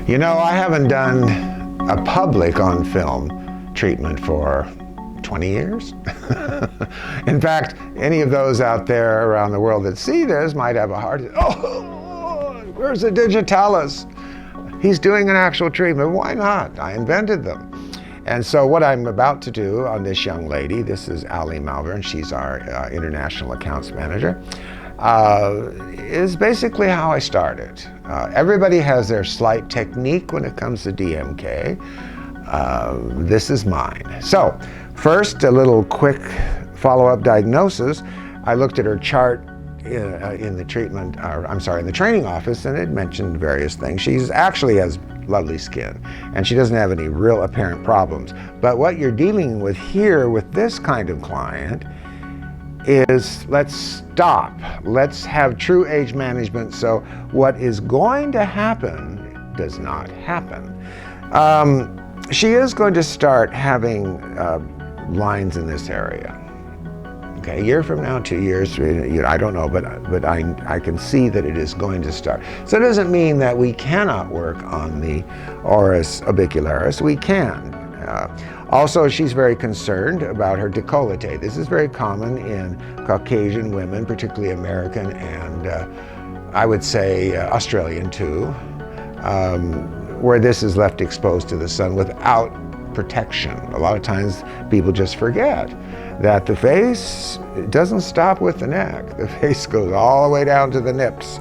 You know, I haven't done a public on film treatment for 20 years. In fact, any of those out there around the world that see this might have a heart, oh, where's the digitalis? He's doing an actual treatment. Why not? I invented them. And so what I'm about to do on this young lady, this is Ali Malvern, she's our international accounts manager, is basically how I started. Everybody has their slight technique when it comes to DMK. This is mine. So first, a little quick follow-up diagnosis. I looked at her chart in the treatment, in the training office, and it mentioned various things. She's actually has lovely skin, and she doesn't have any real apparent problems. But what you're dealing with here with this kind of client is, let's stop. Let's have true age management, so what is going to happen does not happen. She is going to start having lines in this area. Okay, a year from now, 2 years, I don't know, but I can see that it is going to start. So it doesn't mean that we cannot work on the oris orbicularis. We can. Also, she's very concerned about her décolleté. This is very common in Caucasian women, particularly American and I would say Australian too, where this is left exposed to the sun without protection. A lot of times people just forget that the face doesn't stop with the neck. The face goes all the way down to the nips,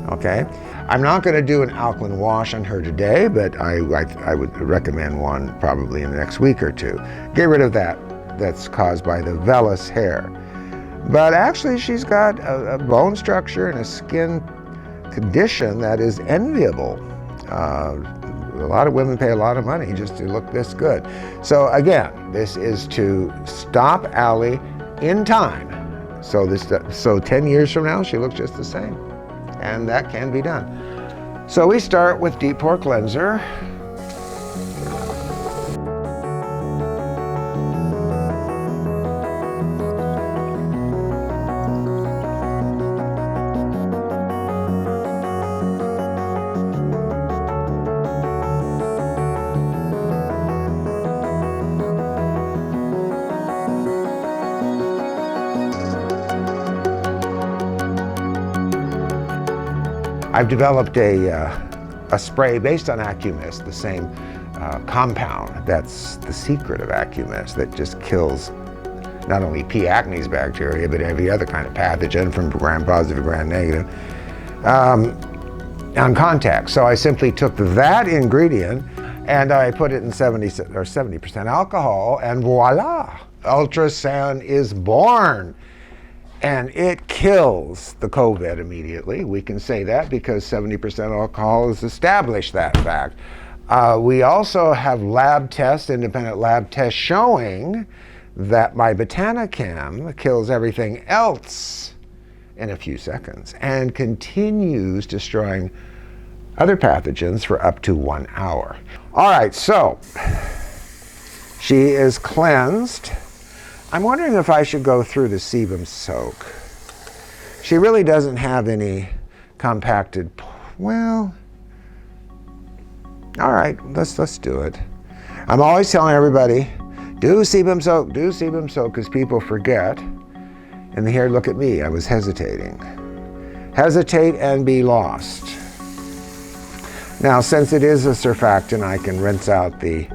okay? I'm not going to do an alkaline wash on her today, but I would recommend one probably in the next week or two. Get rid of that's caused by the vellus hair. But actually she's got a bone structure and a skin condition that is enviable. A lot of women pay a lot of money just to look this good. So again, this is to stop Ali in time. So 10 years from now, she looks just the same. And that can be done. So we start with deep pore cleanser. I've developed a spray based on Acumist, the same compound. That's the secret of Acumist, that just kills not only P. acnes bacteria, but every other kind of pathogen from gram-positive to gram-negative on contact. So I simply took that ingredient and I put it in 70% alcohol, and voila, ultrasound is born. And it kills the COVID immediately. We can say that because 70% alcohol has established that fact. We also have lab tests, independent lab tests, showing that my Botanicam kills everything else in a few seconds and continues destroying other pathogens for up to 1 hour. All right, so she is cleansed. I'm wondering if I should go through the sebum soak. She really doesn't have any compacted, well, all right, let's do it. I'm always telling everybody, do sebum soak, because people forget. And here, look at me, I was hesitating. Hesitate and be lost. Now, since it is a surfactant, I can rinse out the,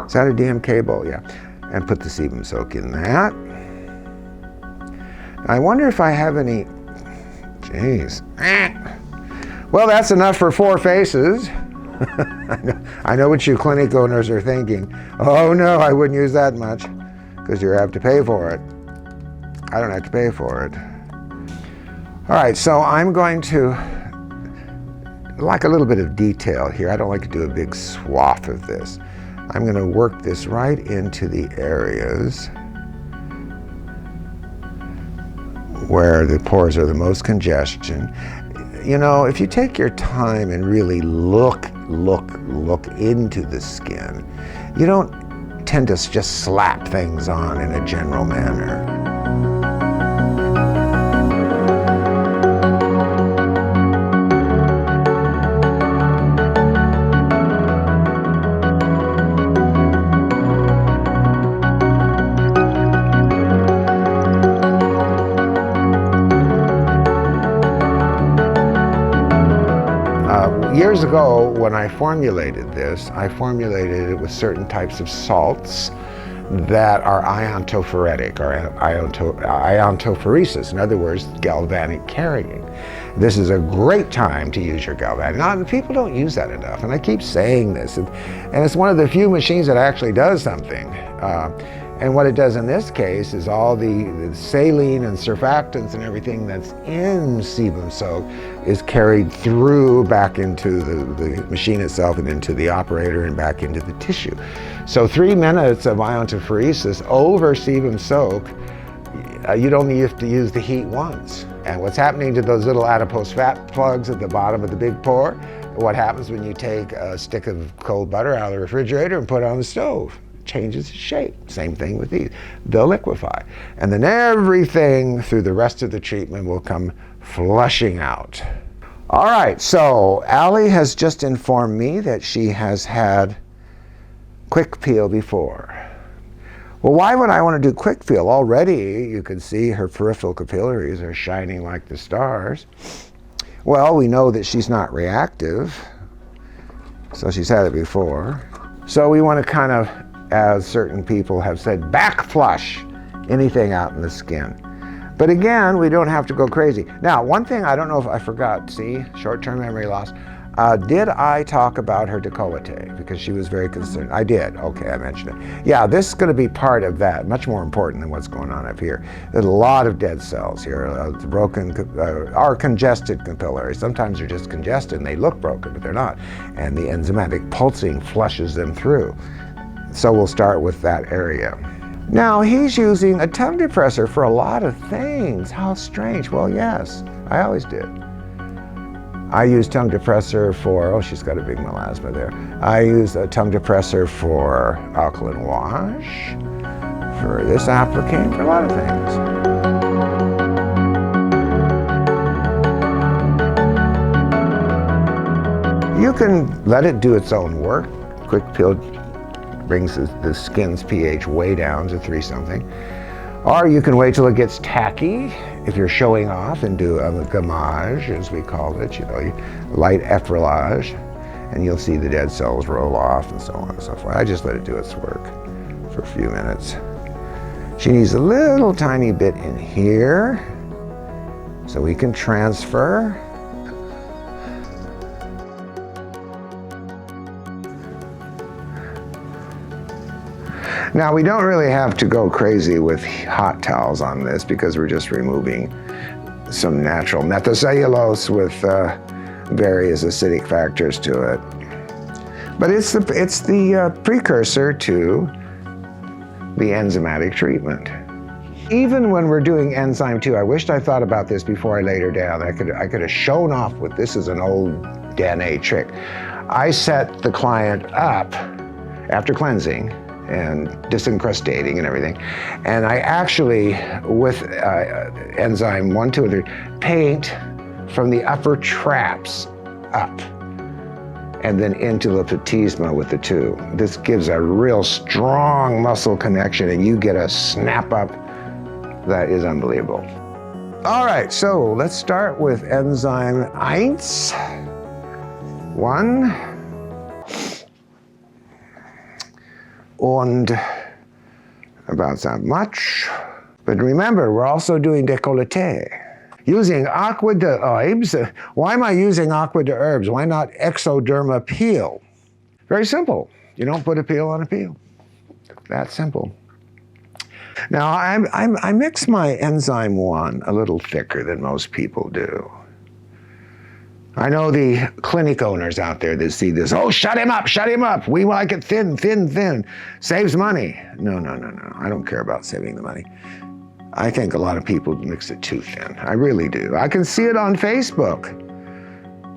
is that a DMK bowl? Yeah. And put the sebum soak in that. I wonder if I have any, geez. Well, that's enough for 4 faces. I know what you clinic owners are thinking. Oh no, I wouldn't use that much, because you have to pay for it. I don't have to pay for it. All right, so I'm going to, like a little bit of detail here. I don't like to do a big swath of this. I'm going to work this right into the areas where the pores are the most congestion. You know, if you take your time and really look into the skin, you don't tend to just slap things on in a general manner. years ago, when I formulated this, I formulated it with certain types of salts that are iontophoretic, or iontophoresis, in other words, galvanic carrying. This is a great time to use your galvanic. Now, people don't use that enough, and I keep saying this, and it's one of the few machines that actually does something. And what it does in this case is all the saline and surfactants and everything that's in sebum soak is carried through back into the machine itself and into the operator and back into the tissue. So 3 minutes of iontophoresis over sebum soak, you'd only have to use the heat once. And what's happening to those little adipose fat plugs at the bottom of the big pore? What happens when you take a stick of cold butter out of the refrigerator and put it on the stove? Changes its shape. Same thing with these. They'll liquefy. And then everything through the rest of the treatment will come flushing out. All right, so Allie has just informed me that she has had quick peel before. Well, why would I want to do quick peel? Already you can see her peripheral capillaries are shining like the stars. Well, we know that she's not reactive, so she's had it before. So we want to kind of, as certain people have said, back flush anything out in the skin. But again, we don't have to go crazy. Now, one thing I don't know if I forgot, see, short-term memory loss. Did I talk about her décolleté? Because she was very concerned. I did. Okay, I mentioned it. Yeah, this is going to be part of that, much more important than what's going on up here. There's a lot of dead cells here, broken, or congested capillaries. Sometimes they're just congested and they look broken, but they're not. And the enzymatic pulsing flushes them through. So we'll start with that area. Now, he's using a tongue depressor for a lot of things. How strange. Well, yes, I always did. I use tongue depressor for, oh, she's got a big melasma there. I use a tongue depressor for alkaline wash, for this applique, for a lot of things. You can let it do its own work. Quick peel brings the skin's pH way down to 3-something. Or you can wait till it gets tacky, if you're showing off, and do a gommage, as we call it, light effleurage, and you'll see the dead cells roll off and so on and so forth. I just let it do its work for a few minutes. She needs a little tiny bit in here, so we can transfer. Now, we don't really have to go crazy with hot towels on this because we're just removing some natural methacellulose with various acidic factors to it. But it's the precursor to the enzymatic treatment. Even when we're doing enzyme 2, I wished I thought about this before I laid her down. I could have shown off with this is an old Danné trick. I set the client up after cleansing and disencrustating and everything. And I actually, with enzyme 1, 2, and 3, paint from the upper traps up and then into the platysma with the 2. This gives a real strong muscle connection and you get a snap up that is unbelievable. All right, so let's start with enzyme 1. And about that much. But remember, we're also doing décolleté. Using aqua de herbs. Why am I using aqua de herbs? Why not exoderma peel? Very simple. You don't put a peel on a peel. That simple. Now, I mix my enzyme 1 a little thicker than most people do. I know the clinic owners out there that see this, oh, shut him up, we like it thin, saves money. No, I don't care about saving the money. I think a lot of people mix it too thin, I really do. I can see it on Facebook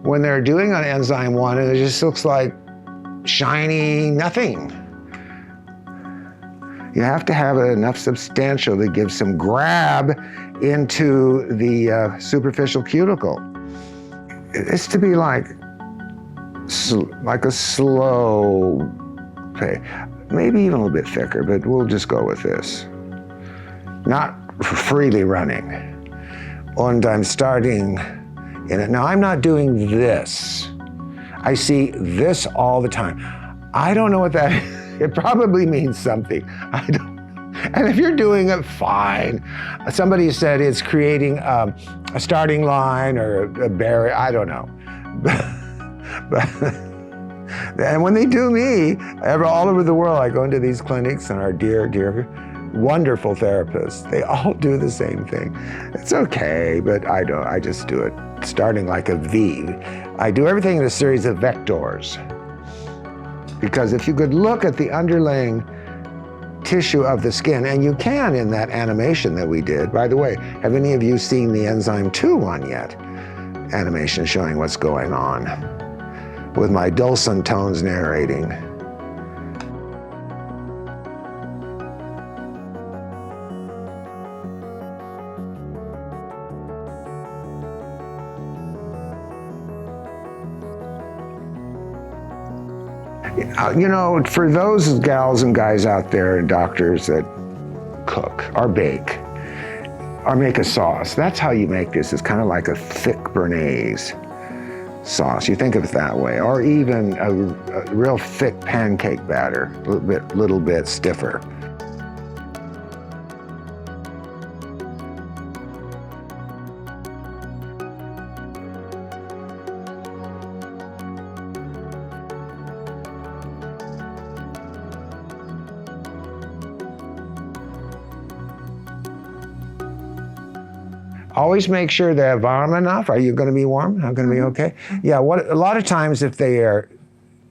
when they're doing an enzyme 1 and it just looks like shiny nothing. You have to have enough substantial to give some grab into the superficial cuticle. It's to be like a slow pay, maybe even a little bit thicker, but we'll just go with this. Not freely running. And I'm starting in it. Now, I'm not doing this. I see this all the time. I don't know what that is. It probably means something. I don't. And if you're doing it, fine. Somebody said it's creating a starting line or a barrier. I don't know. But and when they do me, all over the world, I go into these clinics and our dear, wonderful therapists, they all do the same thing. It's okay, but I don't. I just do it starting like a V. I do everything in a series of vectors. Because if you could look at the underlying tissue of the skin, and you can in that animation that we did. By the way, have any of you seen the Enzyme 2 one yet? Animation showing what's going on with my dulcet tones narrating. You know, for those gals and guys out there and doctors that cook or bake or make a sauce, that's how you make this. It's kind of like a thick béarnaise sauce. You think of it that way. Or even a real thick pancake batter, a little bit stiffer. Always make sure they're warm enough. Are you going to be warm? I'm going to be okay? Yeah, a lot of times if they are,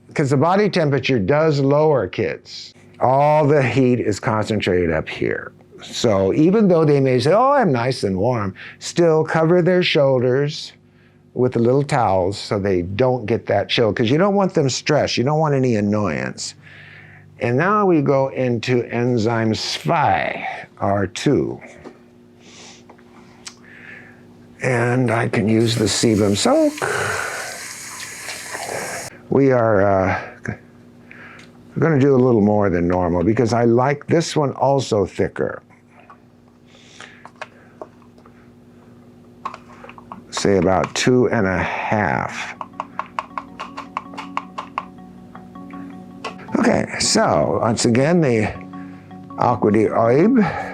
because the body temperature does lower kids, all the heat is concentrated up here. So even though they may say, oh, I'm nice and warm, still cover their shoulders with the little towels so they don't get that chill, because you don't want them stressed. You don't want any annoyance. And now we go into Enzyme 2, R2. And I can use the Sebum soak. We are going to do a little more than normal because I like this one also thicker. Say about 2.5. Okay, so once again, the Aqua di Oib.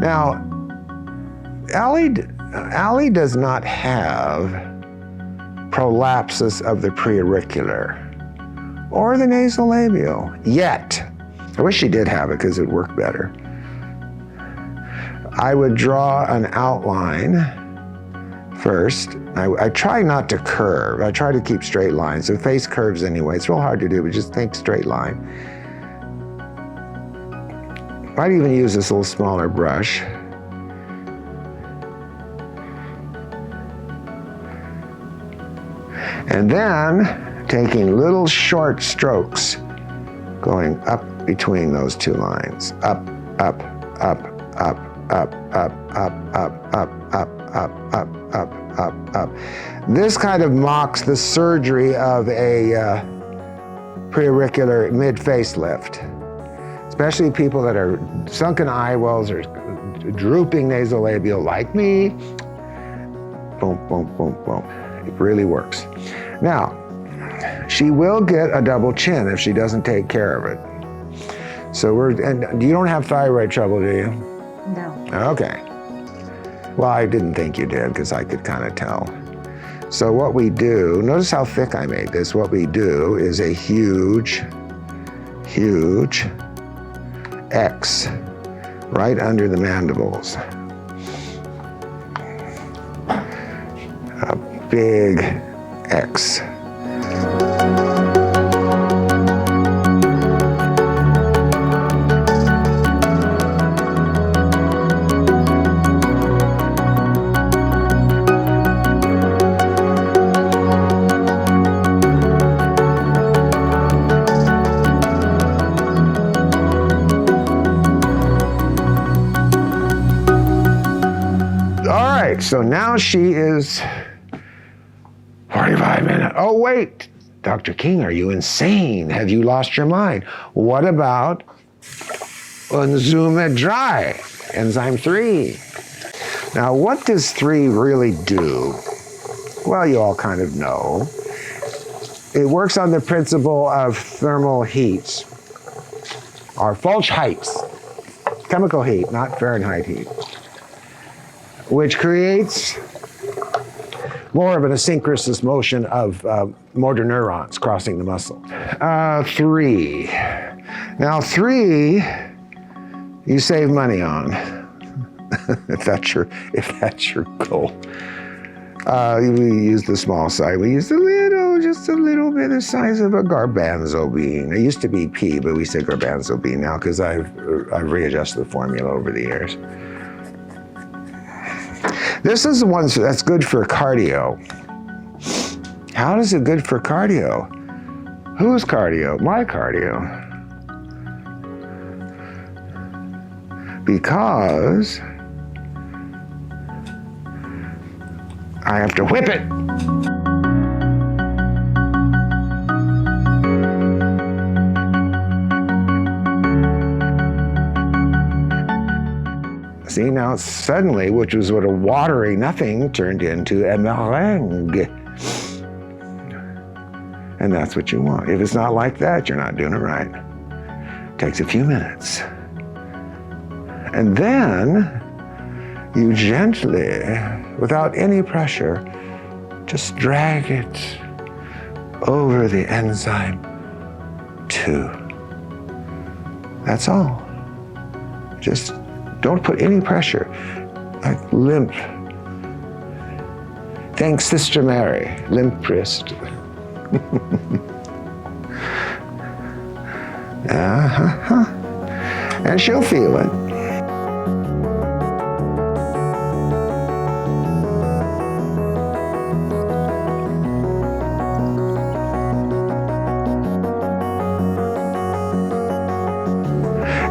Now, Ali does not have prolapsus of the preauricular or the nasolabial yet. I wish she did have it because it worked better. I would draw an outline first. I try not to curve. I try to keep straight lines. The face curves anyway. It's real hard to do, but just think straight line. Might even use this little smaller brush. And then taking little short strokes going up between those two lines. Up, up, up, up, up, up, up, up, up, up, up, up, up, up, up. This kind of mocks the surgery of a preauricular mid-facelift. Especially people that are sunken eye wells or drooping nasolabial like me. Boom, boom, boom, boom. It really works. Now, she will get a double chin if she doesn't take care of it. So and you don't have thyroid trouble, do you? No. Okay. Well, I didn't think you did because I could kind of tell. So what we do, notice how thick I made this. What we do is a huge, huge X right under the mandibles. A big X. right, so now she is 45 minutes. Oh, wait, Dr. King, are you insane? Have you lost your mind? What about Enzyme dry, enzyme 3? Now, what does 3 really do? Well, you all kind of know. It works on the principle of thermal heats, or Fahrenheit, chemical heat, not Fahrenheit heat, which creates more of an asynchronous motion of motor neurons crossing the muscle. 3. Now 3, you save money on, if that's your goal. We use the small size. We use just a little bit the size of a garbanzo bean. It used to be pea, but we say garbanzo bean now because I've readjusted the formula over the years. This is the one that's good for cardio. How is it good for cardio? Whose cardio? My cardio. Because I have to whip it. See, now suddenly, which was what a watery nothing turned into a meringue. And that's what you want. If it's not like that, you're not doing it right. It takes a few minutes. And then you gently, without any pressure, just drag it over the enzyme 2. That's all. Just don't put any pressure, like limp. Thanks, Sister Mary, limp wrist. And she'll feel it.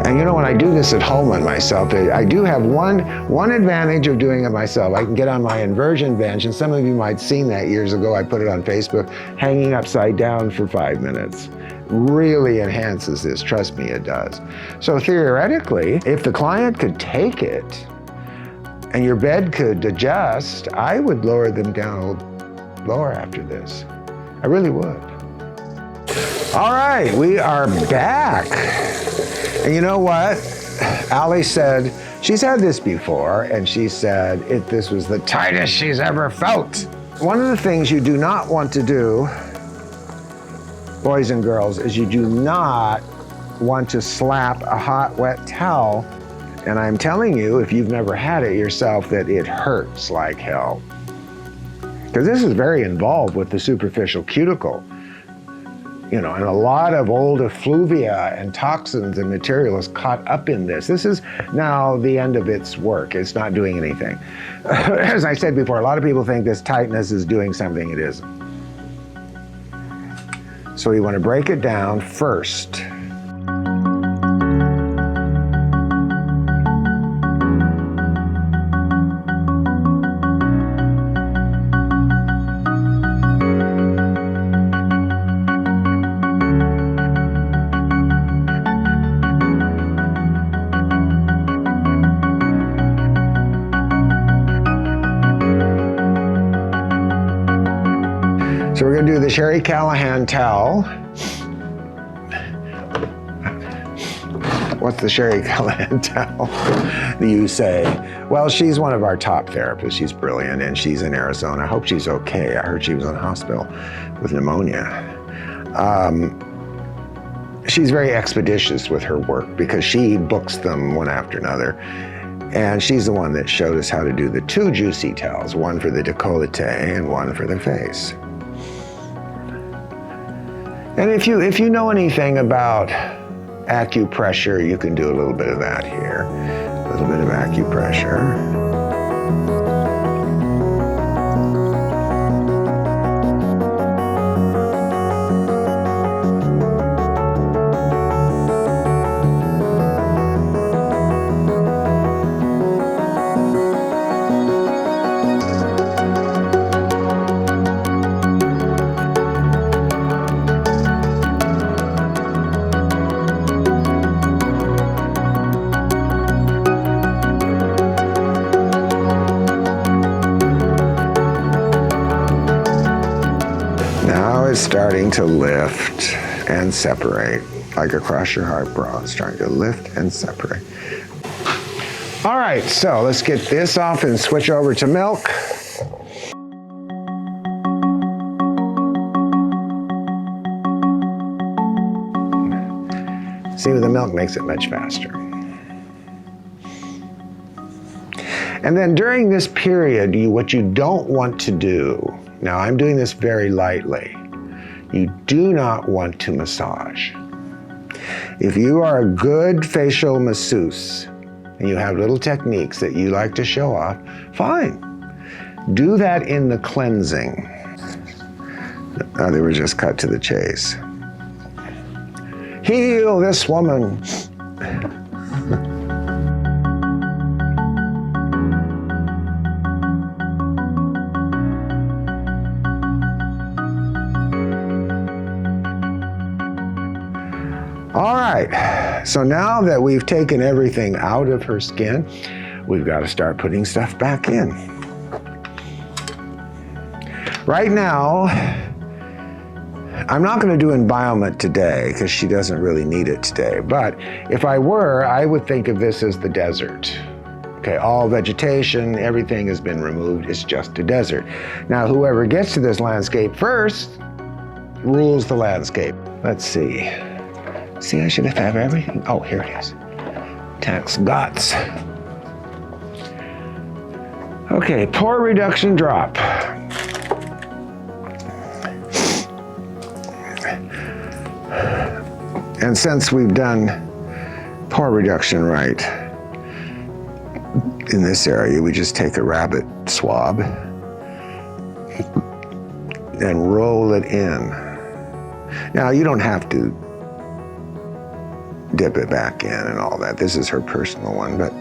And you know, when I do this at home on myself, I do have one advantage of doing it myself. I can get on my inversion bench, and some of you might have seen that years ago. I put it on Facebook, hanging upside down for 5 minutes. Really enhances this, trust me, it does. So theoretically, if the client could take it and your bed could adjust, I would lower them down a little lower after this. I really would. All right, we are back. And you know what? Allie said, she's had this before, and she said this was the tightest she's ever felt. One of the things you do not want to do, boys and girls, is you do not want to slap a hot, wet towel. And I'm telling you, if you've never had it yourself, that it hurts like hell. Because this is very involved with the superficial cuticle. You know, and a lot of old effluvia and toxins and material is caught up in this. This is now the end of its work. It's not doing anything. As I said before, a lot of people think this tightness is doing something it isn't. So you want to break it down first. So we're going to do the Sherry Callahan towel. What's the Sherry Callahan towel? You say, well, she's one of our top therapists. She's brilliant, and she's in Arizona. I hope she's okay. I heard she was in the hospital with pneumonia. She's very expeditious with her work because she books them one after another. And she's the one that showed us how to do the 2 juicy towels, one for the décolleté and one for the face. And if you know anything about acupressure, you can do a little bit of that here. A little bit of acupressure. starting to lift and separate, like across your heart bra. It's starting to lift and separate. All right, so let's get this off and switch over to milk. See, the milk makes it much faster. And then during this period, what you don't want to do, now I'm doing this very lightly, you do not want to massage. If you are a good facial masseuse and you have little techniques that you like to show off, fine. Do that in the cleansing. Now they were just cut to the chase. Heal this woman. All right, so now that we've taken everything out of her skin, we've got to start putting stuff back in. Right now, I'm not going to do embalmment today because she doesn't really need it today, but if I were, I would think of this as the desert. Okay, all vegetation, everything has been removed, it's just a desert. Now, whoever gets to this landscape first rules the landscape. Let's see. See, I should have everything. Oh, here it is. Tax guts. Okay, pore reduction drop. And since we've done pore reduction right in this area, we just take a rabbit swab and roll it in. Now, you don't have to dip it back in and all that. This is her personal one, but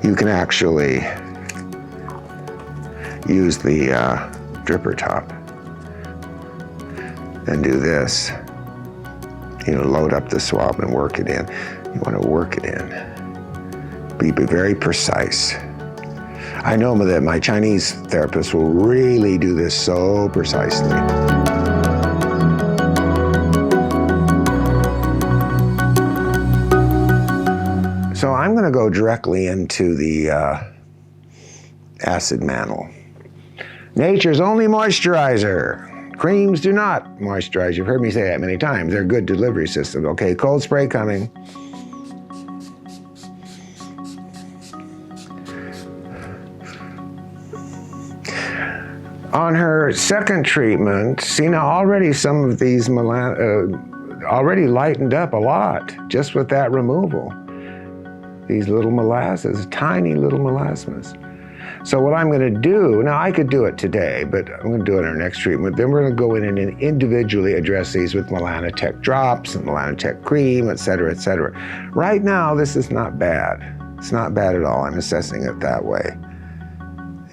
you can actually use the dripper top and do this. You know, load up the swab and work it in. You want to work it in. Be very precise. I know that my Chinese therapist will really do this so precisely. So I'm going to go directly into the acid mantle. Nature's only moisturizer. Creams do not moisturize. You've heard me say that many times. They're good delivery systems. Okay, cold spray coming. On her second treatment, see now already some of these already lightened up a lot just with that removal. These little molasses, tiny little melasmas. So what I'm going to do, now I could do it today, but I'm going to do it in our next treatment. Then we're going to go in and individually address these with Melanotech drops and Melanotech cream, et cetera, et cetera. Right now, this is not bad. It's not bad at all. I'm assessing it that way.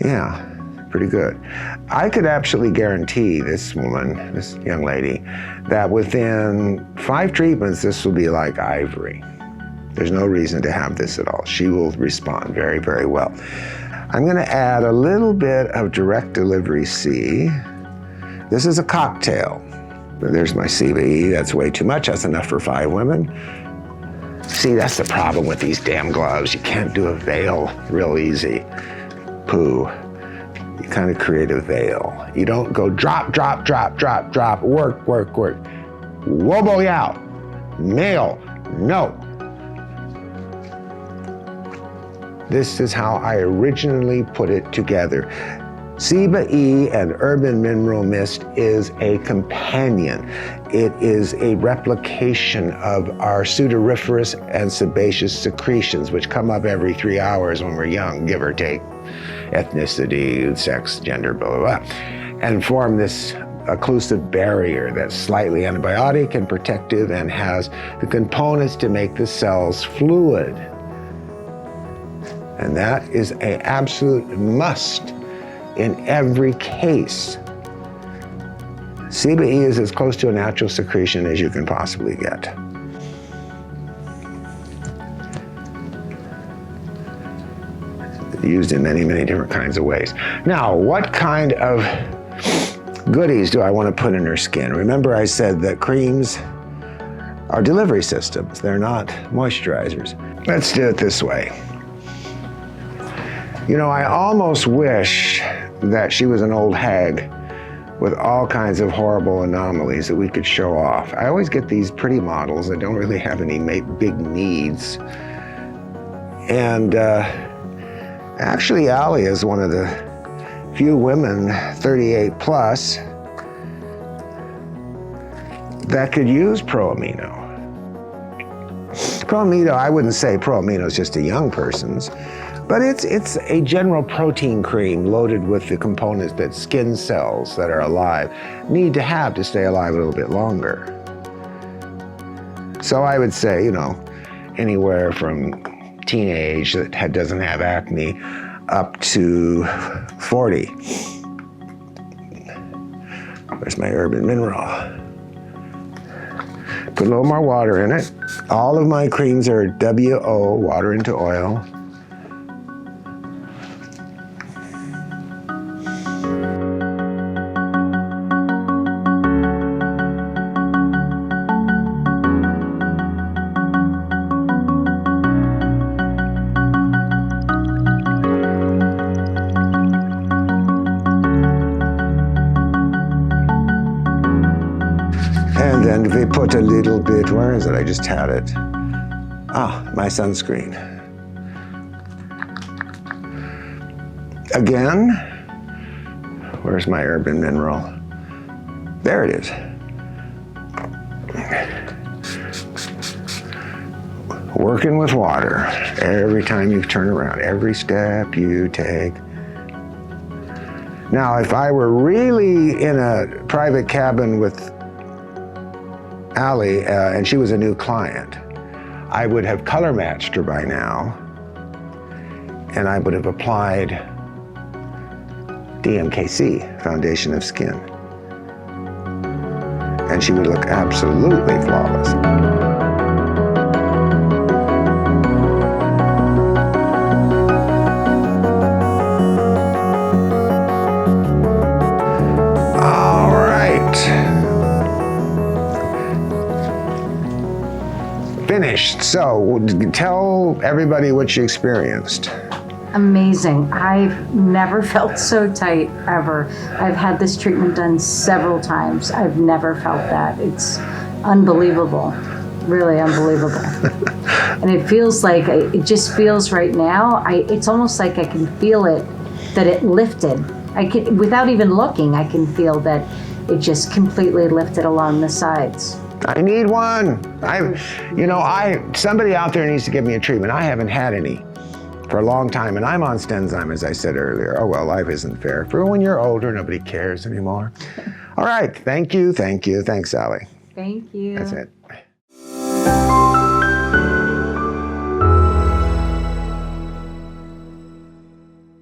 Yeah, pretty good. I could actually guarantee this woman, this young lady, that within 5 treatments, this will be like ivory. There's no reason to have this at all. She will respond very, very well. I'm going to add a little bit of direct delivery C. This is a cocktail. There's my CBE. That's way too much. That's enough for 5 women. See, that's the problem with these damn gloves. You can't do a veil real easy. Poo. You kind of create a veil. You don't go drop, drop, drop, drop, drop, work, work, work. Wobo yao. Nail. No. This is how I originally put it together. CBE and Urban Mineral Mist is a companion. It is a replication of our sudoriferous and sebaceous secretions, which come up every 3 hours when we're young, give or take, ethnicity, sex, gender, blah, blah, blah, and form this occlusive barrier that's slightly antibiotic and protective and has the components to make the cells fluid. And that is an absolute must in every case. CBE is as close to a natural secretion as you can possibly get. Used in many, many different kinds of ways. Now, what kind of goodies do I want to put in her skin? Remember I said that creams are delivery systems. They're not moisturizers. Let's do it this way. You know, I almost wish that she was an old hag with all kinds of horrible anomalies that we could show off. I always get these pretty models that don't really have any big needs. And actually, Allie is one of the few women, 38 plus, that could use Pro-Amino. Pro-Amino, I wouldn't say Pro-Amino is just a young person's, but it's a general protein cream loaded with the components that skin cells that are alive need to have to stay alive a little bit longer. So I would say, you know, anywhere from teenage that doesn't have acne up to 40. Where's my urban mineral? Put a little more water in it. All of my creams are WO, water into oil. And then we put a little bit, where is it? I just had it. Ah, my sunscreen. Again, where's my urban mineral? There it is. Working with water every time you turn around, every step you take. Now, if I were really in a private cabin with Allie, and she was a new client, I would have color matched her by now, and I would have applied DMKC, Foundation of Skin, and she would look absolutely flawless. Finished. So tell everybody what you experienced. Amazing. I've never felt so tight ever. I've had this treatment done several times. I've never felt that. It's unbelievable. Really unbelievable. And it feels like, it just feels right now, it's almost like I can feel it, that it lifted. I can, without even looking, I can feel that it just completely lifted along the sides. I need one. Somebody out there needs to give me a treatment. I haven't had any for a long time, and I'm on Enzyme, as I said earlier. Oh, well, life isn't fair. For when you're older, nobody cares anymore. All right, thank you. Thanks, Sally. Thank you. That's it.